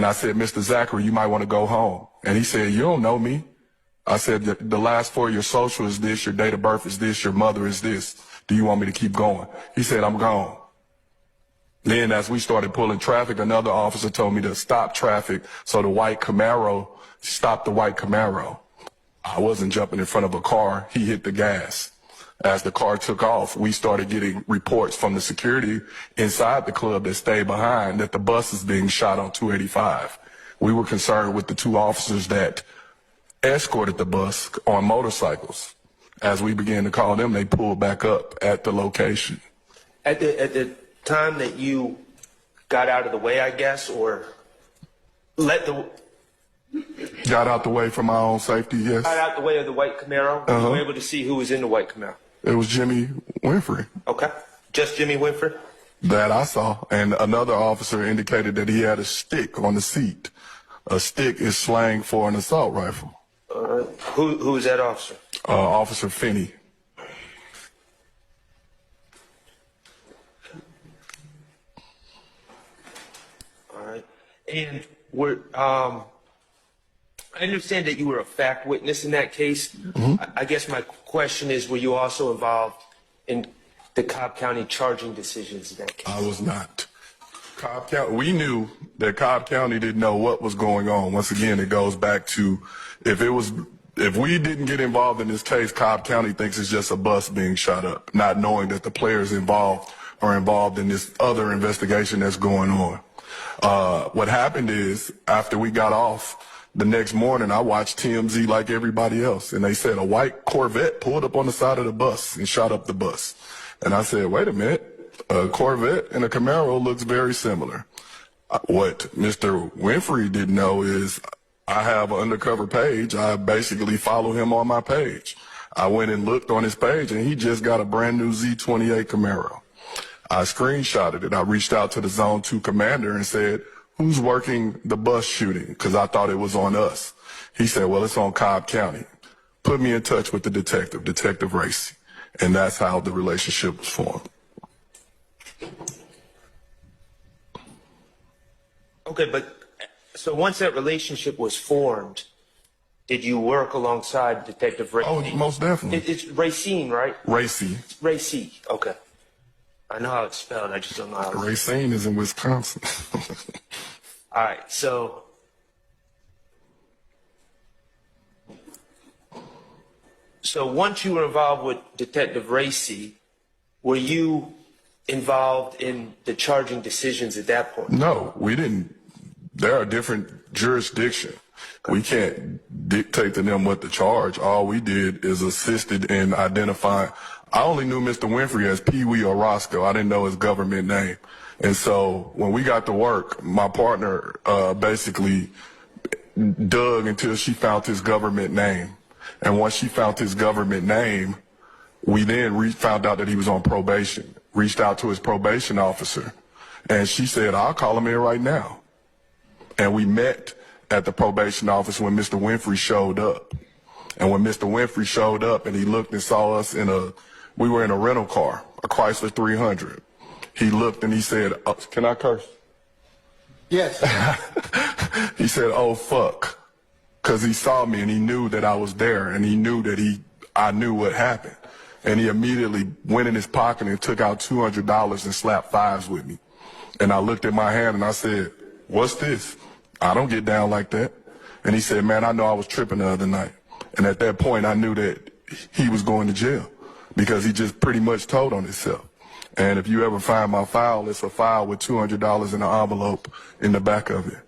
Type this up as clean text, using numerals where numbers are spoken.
And I said, Mr. Zachary, you might want to go home. And he said, you don't know me. I said, the last 4 of your social is this, your date of birth is this, your mother is this. Do you want me to keep going? He said, I'm gone. Then as we started pulling traffic, another officer told me to stop traffic. So the white Camaro stopped the white Camaro. I wasn't jumping in front of a car. He hit the gas. As the car took off, we started getting reports from the security inside the club that stayed behind that the bus is being shot on 285. We were concerned with the 2 officers that escorted the bus on motorcycles. As we began to call them, they pulled back up at the location. At the time that you got out of the way, I guess, or let the... Got out the way for my own safety, yes. Got out the way of the white Camaro? You were able to see who was in the white Camaro? It was Jimmy Winfrey. Okay. Just Jimmy Winfrey? That I saw. And another officer indicated that he had a stick on the seat. A stick is slang for an assault rifle. Who was that officer? Officer Finney. All right. And I understand that you were a fact witness in that case. I guess my question is, were you also involved in the Cobb County charging decisions in that case? I was not. Cobb County, we knew that Cobb County didn't know what was going on. Once again, it goes back to if we didn't get involved in this case, Cobb County thinks it's just a bus being shot up, not knowing that the players involved are involved in this other investigation that's going on. What happened is, after we got off, the next morning I watched TMZ like everybody else, and they said a white Corvette pulled up on the side of the bus and shot up the bus. And I said, wait a minute, a Corvette and a Camaro looks very similar. What Mr. Winfrey didn't know is I have an undercover page. I basically follow him on my page. I went and looked on his page, and he just got a brand new Z28 Camaro. I screenshotted it. I reached out to the Zone 2 commander and said, who's working the bus shooting? Because I thought it was on us. He said, well, it's on Cobb County. Put me in touch with the detective, Detective Racy. And that's how the relationship was formed. Okay, but so once that relationship was formed, did you work alongside Detective Racy? Oh, most definitely. It's Racine, right? Racy. Racy, okay. I know how it's spelled, I just don't know how it's Racine is in Wisconsin. All right, so once you were involved with Detective Racy, were you involved in the charging decisions at that point? No, we didn't. There are different jurisdictions. We can't dictate to them what to charge. All we did is assisted in identifying. I only knew Mr. Winfrey as Pee Wee or Roscoe. I didn't know his government name. And so when we got to work, my partner basically dug until she found his government name. And once she found his government name, we then found out that he was on probation, reached out to his probation officer, and she said, I'll call him in right now. And we met at the probation office when Mr. Winfrey showed up. And when Mr. Winfrey showed up and he looked and saw us we were in a rental car, a Chrysler 300. He looked and he said, oh, can I curse? Yes. He said, oh, fuck. Because he saw me and he knew that I was there and he knew that I knew what happened. And he immediately went in his pocket and took out $200 and slapped fives with me. And I looked at my hand and I said, what's this? I don't get down like that. And he said, man, I know I was tripping the other night. And at that point, I knew that he was going to jail because he just pretty much told on himself. And if you ever find my file, it's a file with $200 in an envelope in the back of it.